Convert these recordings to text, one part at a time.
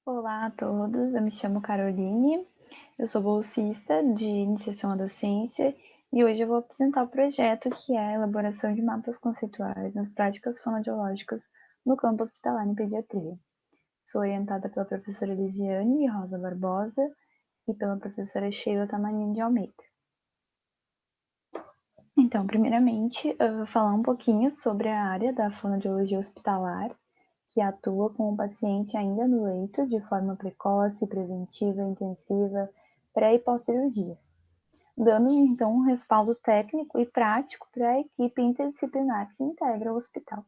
Olá a todos, eu me chamo Caroline, eu sou bolsista de iniciação à docência e hoje eu vou apresentar o projeto que é a elaboração de mapas conceituais nas práticas fonoaudiológicas no campo hospitalar em pediatria. Sou orientada pela professora Lisiane Rosa Barbosa e pela professora Sheila Tamanin de Almeida. Então, primeiramente, eu vou falar um pouquinho sobre a área da fonoaudiologia hospitalar, que atua com o paciente ainda no leito, de forma precoce, preventiva, intensiva, pré e pós-cirurgias, dando então um respaldo técnico e prático para a equipe interdisciplinar que integra o hospital.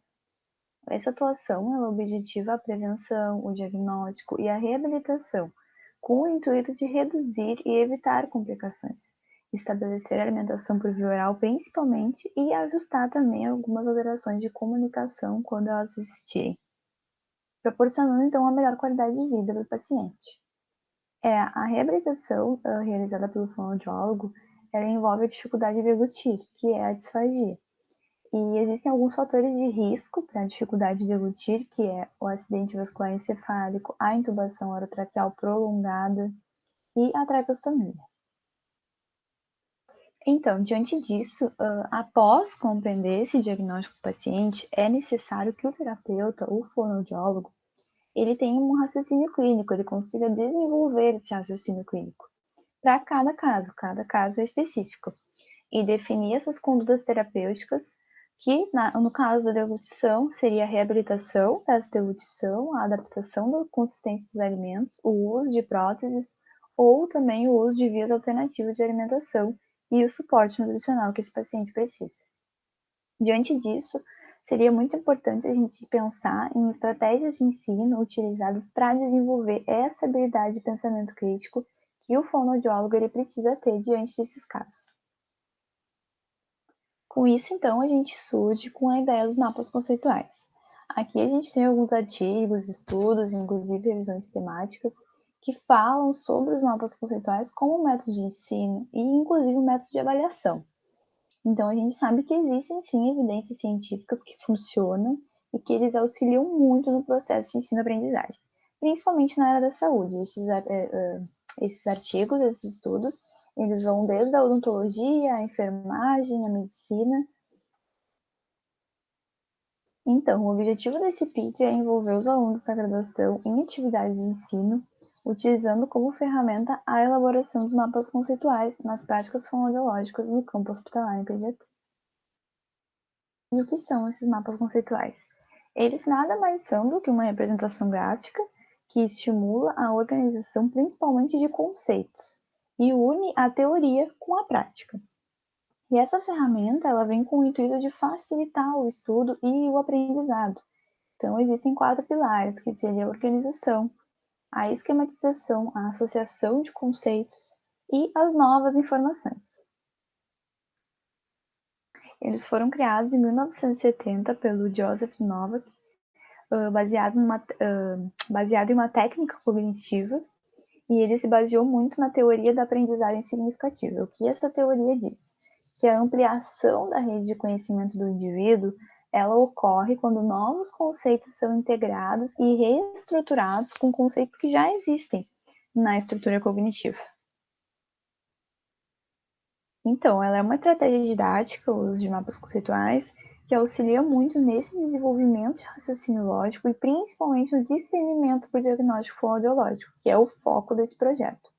Essa atuação ela objetiva a prevenção, o diagnóstico e a reabilitação, com o intuito de reduzir e evitar complicações, estabelecer a alimentação por via oral principalmente e ajustar também algumas alterações de comunicação quando elas existirem, proporcionando então uma melhor qualidade de vida para o paciente. A reabilitação realizada pelo fonoaudiólogo, ela envolve a dificuldade de deglutir, que é a disfagia. E existem alguns fatores de risco para a dificuldade de deglutir, que é o acidente vascular encefálico, a intubação orotraqueal prolongada e a traqueostomia. Então, diante disso, após compreender esse diagnóstico do paciente, é necessário que o terapeuta, o fonoaudiólogo, ele tenha um raciocínio clínico, ele consiga desenvolver esse raciocínio clínico para cada caso é específico, e definir essas condutas terapêuticas que, no caso da deglutição, seria a reabilitação dessa deglutição, a adaptação da consistência dos alimentos, o uso de próteses ou também o uso de vias alternativas de alimentação e o suporte nutricional que esse paciente precisa. Diante disso, seria muito importante a gente pensar em estratégias de ensino utilizadas para desenvolver essa habilidade de pensamento crítico que o fonoaudiólogo ele precisa ter diante desses casos. Com isso, então, a gente surge com a ideia dos mapas conceituais. Aqui a gente tem alguns artigos, estudos, inclusive revisões temáticas, que falam sobre os mapas conceituais como método de ensino e, inclusive, método de avaliação. Então, a gente sabe que existem, sim, evidências científicas que funcionam e que eles auxiliam muito no processo de ensino-aprendizagem, principalmente na área da saúde. Esses artigos, esses estudos, eles vão desde a odontologia, a enfermagem, a medicina. Então, o objetivo desse PIT é envolver os alunos da graduação em atividades de ensino, utilizando como ferramenta a elaboração dos mapas conceituais nas práticas fonoaudiológicas no campo hospitalar em pediatria. E o que são esses mapas conceituais? Eles nada mais são do que uma representação gráfica que estimula a organização principalmente de conceitos e une a teoria com a prática. E essa ferramenta ela vem com o intuito de facilitar o estudo e o aprendizado. Então, existem 4 pilares, que seria a organização, a esquematização, a associação de conceitos e as novas informações. Eles foram criados em 1970 pelo Joseph Novak, baseado em uma técnica cognitiva, e ele se baseou muito na teoria da aprendizagem significativa. O que essa teoria diz? Que a ampliação da rede de conhecimento do indivíduo ela ocorre quando novos conceitos são integrados e reestruturados com conceitos que já existem na estrutura cognitiva. Então, ela é uma estratégia didática, o uso de mapas conceituais, que auxilia muito nesse desenvolvimento de raciocínio lógico e principalmente no discernimento por diagnóstico fonoaudiológico, que é o foco desse projeto.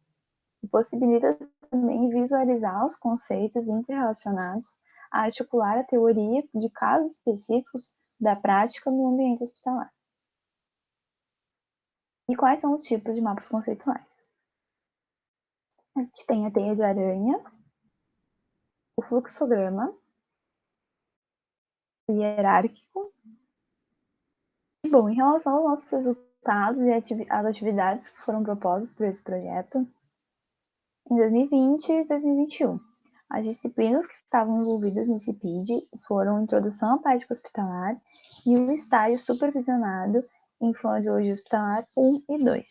E possibilita também visualizar os conceitos interrelacionados, a articular a teoria de casos específicos da prática no ambiente hospitalar. E quais são os tipos de mapas conceituais? A gente tem a teia de aranha, o fluxograma, o hierárquico. E, bom, em relação aos nossos resultados e às atividades que foram propostas por esse projeto, em 2020 e 2021, as disciplinas que estavam envolvidas nesse PID foram Introdução à Prática Hospitalar e o estágio supervisionado em Fonoaudiologia Hospitalar 1 e 2.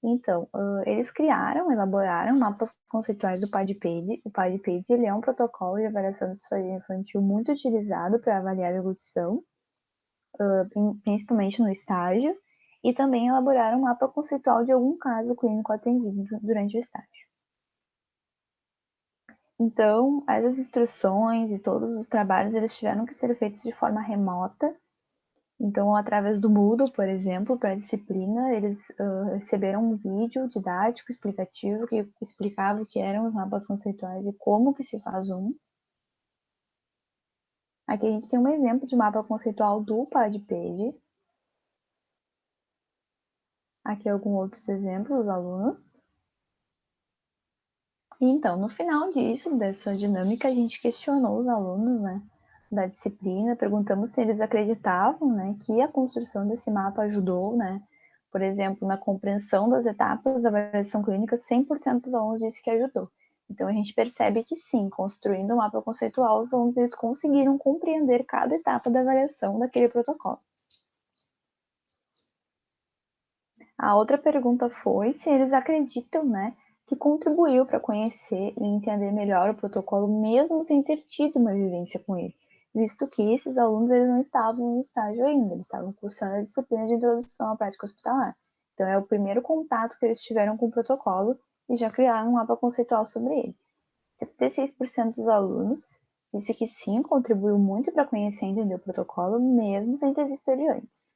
Então, eles elaboraram mapas conceituais do PAD-PAD. O PAD-PAD ele é um protocolo de avaliação de disfagia infantil muito utilizado para avaliar a deglutição, principalmente no estágio, e também elaborar um mapa conceitual de algum caso clínico atendido durante o estágio. Então, as instruções e todos os trabalhos, eles tiveram que ser feitos de forma remota. Então, através do Moodle, por exemplo, para a disciplina, eles receberam um vídeo didático explicativo que explicava o que eram os mapas conceituais e como que se faz um. Aqui a gente tem um exemplo de mapa conceitual do PadPage. Aqui alguns outros exemplos, os alunos. E então, no final disso, dessa dinâmica, a gente questionou os alunos, né, da disciplina, perguntamos se eles acreditavam, né, que a construção desse mapa ajudou, né, por exemplo, na compreensão das etapas da avaliação clínica, 100% dos alunos disse que ajudou. Então, a gente percebe que sim, construindo o mapa conceitual, os alunos eles conseguiram compreender cada etapa da avaliação daquele protocolo. A outra pergunta foi se eles acreditam, né, que contribuiu para conhecer e entender melhor o protocolo, mesmo sem ter tido uma vivência com ele, visto que esses alunos eles não estavam no estágio ainda, eles estavam cursando a disciplina de introdução à prática hospitalar. Então, é o primeiro contato que eles tiveram com o protocolo e já criaram um mapa conceitual sobre ele. 76% dos alunos disse que sim, contribuiu muito para conhecer e entender o protocolo, mesmo sem ter visto ele antes.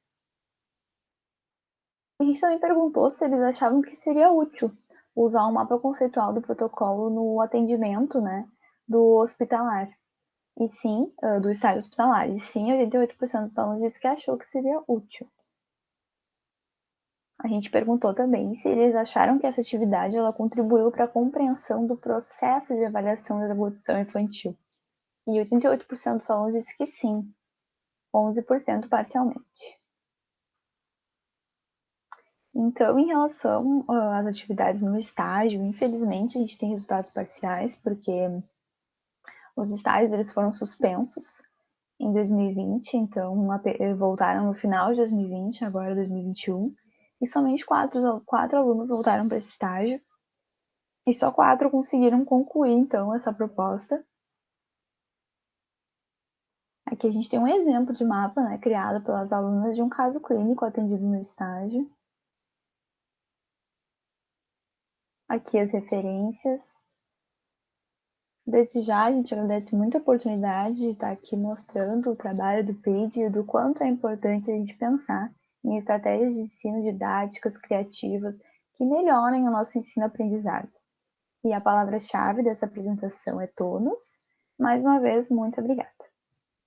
A gente também perguntou se eles achavam que seria útil usar um mapa conceitual do protocolo no atendimento, né, do hospitalar. E sim, do estágio hospitalar. E sim, 88% dos alunos disse que achou que seria útil. A gente perguntou também se eles acharam que essa atividade ela contribuiu para a compreensão do processo de avaliação da evolução infantil. E 88% dos alunos disse que sim, 11% parcialmente. Então, em relação às atividades no estágio, infelizmente a gente tem resultados parciais, porque os estágios eles foram suspensos em 2020, então voltaram no final de 2020, agora 2021, e somente quatro alunos voltaram para esse estágio, e só 4 conseguiram concluir, então, essa proposta. Aqui a gente tem um exemplo de mapa, né, criado pelas alunas de um caso clínico atendido no estágio. Aqui as referências. Desde já, a gente agradece muito a oportunidade de estar aqui mostrando o trabalho do PID e do quanto é importante a gente pensar em estratégias de ensino didáticas, criativas, que melhorem o nosso ensino-aprendizado. E a palavra-chave dessa apresentação é tonos. Mais uma vez, muito obrigada.